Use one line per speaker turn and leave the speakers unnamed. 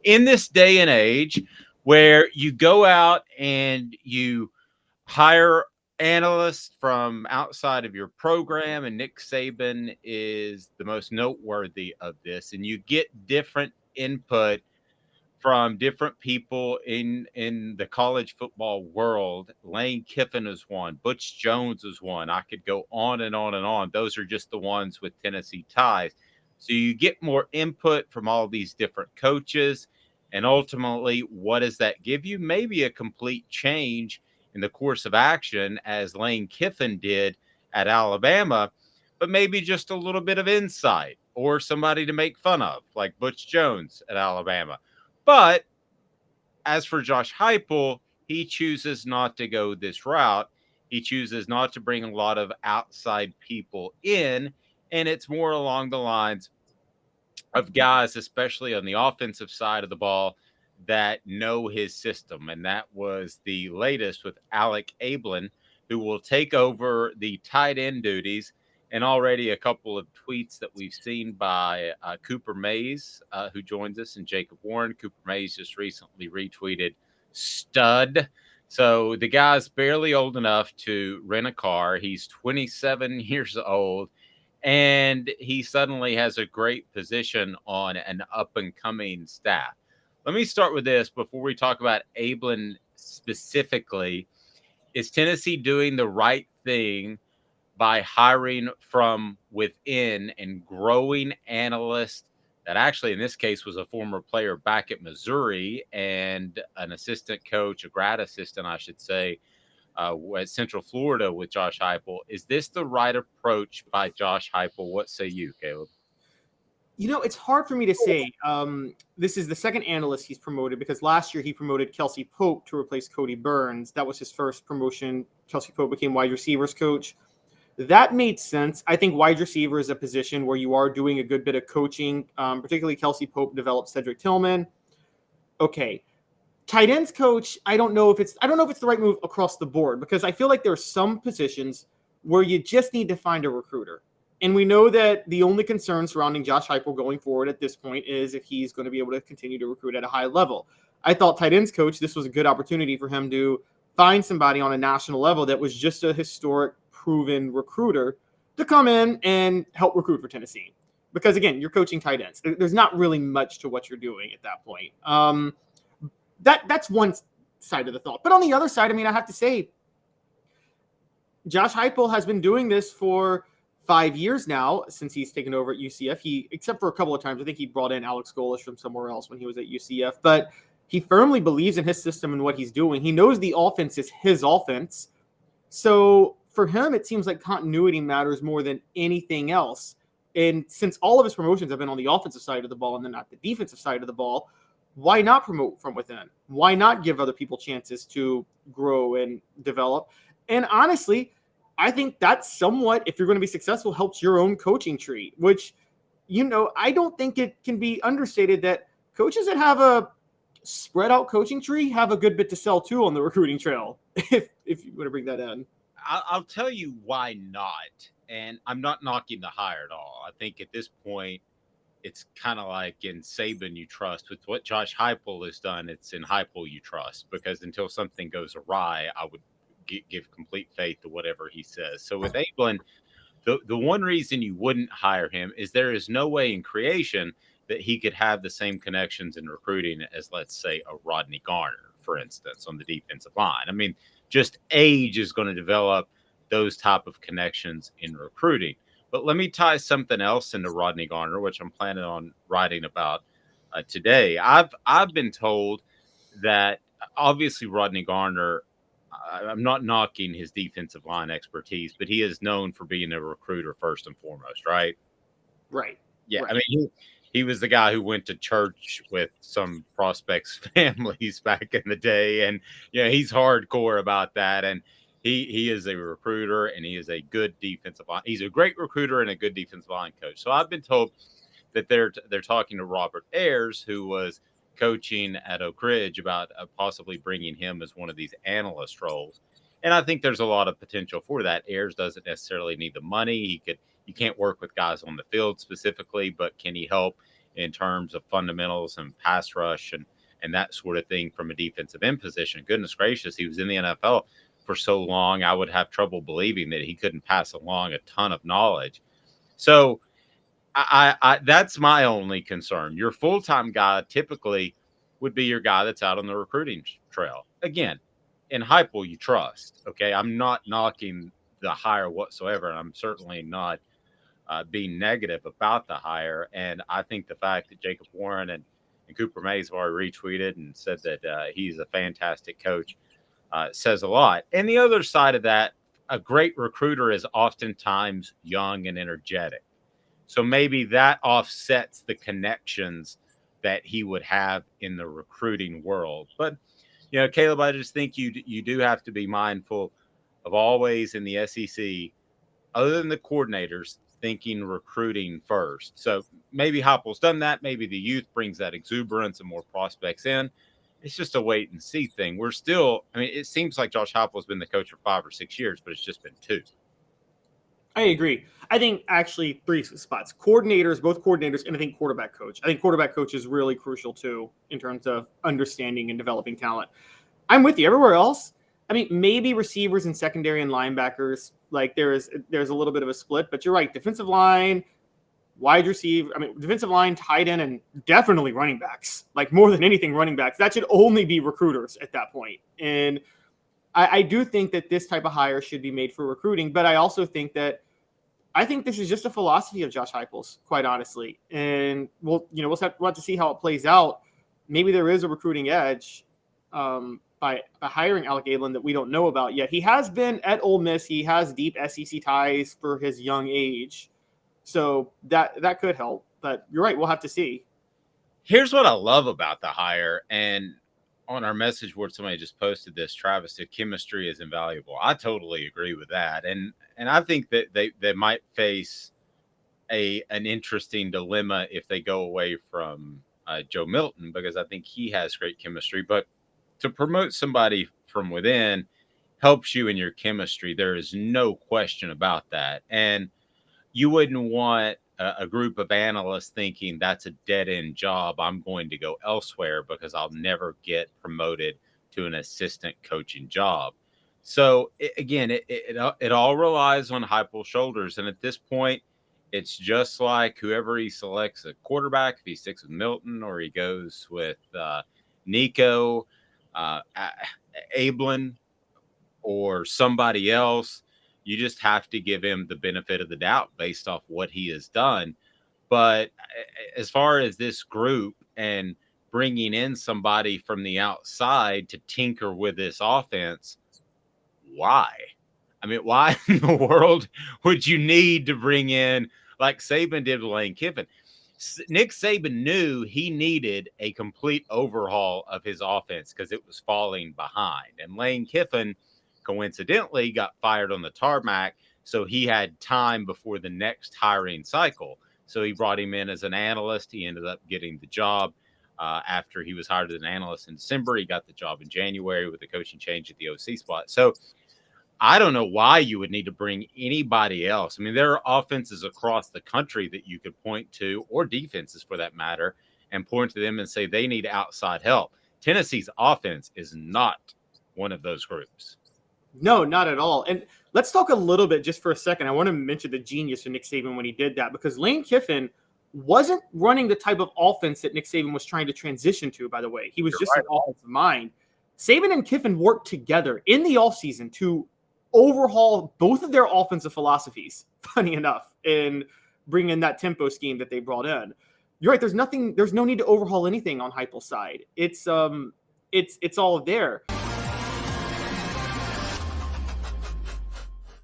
in this day and age where you go out and you hire analysts from outside of your program, and Nick Saban is the most noteworthy of this, and you get different input from different people in the college football world. Lane Kiffin is one, Butch Jones is one. I could go on and on and on. Those are just the ones with Tennessee ties. So you get more input from all these different coaches, and ultimately, what does that give you? Maybe a complete change in the course of action, as Lane Kiffin did at Alabama, but maybe just a little bit of insight or somebody to make fun of, like Butch Jones at Alabama. But as for Josh Heupel, he chooses not to go this route. He chooses not to bring a lot of outside people in, and it's more along the lines of guys, especially on the offensive side of the ball, that know his system. And that was the latest with Alec Abeln, who will take over the tight end duties. And already a couple of tweets that we've seen by Cooper Mays, who joins us, and Jacob Warren. Cooper Mays just recently retweeted stud. So the guy's barely old enough to rent a car. He's 27 years old, and he suddenly has a great position on an up and coming staff. Let me start with this before we talk about Abeln specifically. Is Tennessee doing the right thing by hiring from within and growing analysts that actually, in this case, was a former player back at Missouri and an assistant coach, a grad assistant, I should say, at Central Florida with Josh Heupel? Is this the right approach by Josh Heupel? What say you, Caleb?
It's hard for me to say. This is the second analyst he's promoted, because last year he promoted Kelsey Pope to replace Cody Burns. That was his first promotion. Kelsey Pope became wide receivers coach. That made sense. I think wide receiver is a position where you are doing a good bit of coaching. Particularly Kelsey Pope developed Cedric Tillman. Okay. Tight ends coach, I don't know if it's the right move across the board, because I feel like there are some positions where you just need to find a recruiter. And we know that the only concern surrounding Josh Heupel going forward at this point is if he's going to be able to continue to recruit at a high level. I thought tight ends coach, this was a good opportunity for him to find somebody on a national level that was just a historic, proven recruiter to come in and help recruit for Tennessee. Because again, you're coaching tight ends. There's not really much to what you're doing at that point. That's one side of the thought. But on the other side, I have to say, Josh Heupel has been doing this for 5 years now since he's taken over at UCF. He, except for a couple of times, I think he brought in Alex Golesh from somewhere else when he was at UCF. But he firmly believes in his system and what he's doing. He knows the offense is his offense. So for him, it seems like continuity matters more than anything else. And since all of his promotions have been on the offensive side of the ball and then not the defensive side of the ball, why not promote from within? Why not give other people chances to grow and develop? And honestly, I think that's somewhat, if you're going to be successful, helps your own coaching tree, which, I don't think it can be understated that coaches that have a spread out coaching tree have a good bit to sell too on the recruiting trail, if you want to bring that in.
I'll tell you why not. And I'm not knocking the hire at all. I think at this point, it's kind of like in Saban you trust. With what Josh Heupel has done, it's in Heupel you trust, because until something goes awry, I would give complete faith to whatever he says. So with Abeln, the one reason you wouldn't hire him is there is no way in creation that he could have the same connections in recruiting as, let's say, a Rodney Garner, for instance, on the defensive line. Just age is going to develop those type of connections in recruiting. But let me tie something else into Rodney Garner, which I'm planning on writing about today. I've been told that obviously Rodney Garner, I'm not knocking his defensive line expertise, but he is known for being a recruiter first and foremost, right?
Right.
Yeah.
Right.
He was the guy who went to church with some prospects' families back in the day. And, he's hardcore about that. And he is a recruiter, and he is a good defensive line. He's a great recruiter and a good defensive line coach. So I've been told that they're talking to Robert Ayers, who was coaching at Oak Ridge, about possibly bringing him as one of these analyst roles. And I think there's a lot of potential for that. Ayers doesn't necessarily need the money. You can't work with guys on the field specifically, but can he help in terms of fundamentals and pass rush and that sort of thing from a defensive end position. Goodness gracious, he was in the NFL for so long. I would have trouble believing that he couldn't pass along a ton of knowledge. So I that's my only concern. Your full-time guy typically would be your guy that's out on the recruiting trail. Again, in Heupel, you trust. Okay, I'm not knocking the hire whatsoever, and I'm certainly not being negative about the hire. And I think the fact that Jacob Warren and Cooper Mays have already retweeted and said that he's a fantastic coach says a lot. And the other side of that, a great recruiter is oftentimes young and energetic. So maybe that offsets the connections that he would have in the recruiting world. But, Caleb, I just think you do have to be mindful of always in the SEC, other than the coordinators, thinking recruiting first. So maybe Heupel's done that. Maybe the youth brings that exuberance and more prospects in. It's just a wait and see thing. We're still, it seems like Josh Heupel's been the coach for 5 or 6 years, but it's just been 2.
I agree. I think actually 3 spots. Coordinators, both coordinators, and I think quarterback coach. I think quarterback coach is really crucial too in terms of understanding and developing talent. I'm with you. Everywhere else, maybe receivers and secondary and linebackers, like there's a little bit of a split, but you're right. Defensive line, wide receiver, defensive line, tight end, and definitely running backs. Like more than anything, running backs. That should only be recruiters at that point. And I do think that this type of hire should be made for recruiting, but I also think that this is just a philosophy of Josh Heupel's, quite honestly. And we'll have to see how it plays out. Maybe there is a recruiting edge by hiring Alec Abeln that we don't know about yet. He has been at Ole Miss. He has deep SEC ties for his young age. So that could help. But you're right. We'll have to see.
Here's what I love about the hire. And on our message board, somebody just posted this. Travis said chemistry is invaluable. I totally agree with that. And I think that they might face an interesting dilemma if they go away from Joe Milton, because I think he has great chemistry. But to promote somebody from within helps you in your chemistry. There is no question about that. And you wouldn't want a group of analysts thinking that's a dead-end job. I'm going to go elsewhere because I'll never get promoted to an assistant coaching job. So it all relies on Heupel's shoulders. And at this point, it's just like whoever he selects a quarterback, if he sticks with Milton or he goes with Nico, Abeln, or somebody else, you just have to give him the benefit of the doubt based off what he has done. But as far as this group and bringing in somebody from the outside to tinker with this offense, why? Why in the world would you need to bring in, like Saban did with Lane Kiffin? Nick Saban knew he needed a complete overhaul of his offense because it was falling behind. And Lane Kiffin coincidentally got fired on the tarmac, so he had time before the next hiring cycle. So he brought him in as an analyst. He ended up getting the job after he was hired as an analyst in December. He got the job in January with the coaching change at the OC spot. So I don't know why you would need to bring anybody else. There are offenses across the country that you could point to, or defenses for that matter, and point to them and say they need outside help. Tennessee's offense is not one of those groups.
No, not at all. And let's talk a little bit just for a second. I want to mention the genius of Nick Saban when he did that, because Lane Kiffin wasn't running the type of offense that Nick Saban was trying to transition to, by the way. He was an offensive mind. Saban and Kiffin worked together in the offseason to overhaul both of their offensive philosophies, funny enough, and bring in that tempo scheme that they brought in. You're right. There's no need to overhaul anything on Heupel's side. It's all there.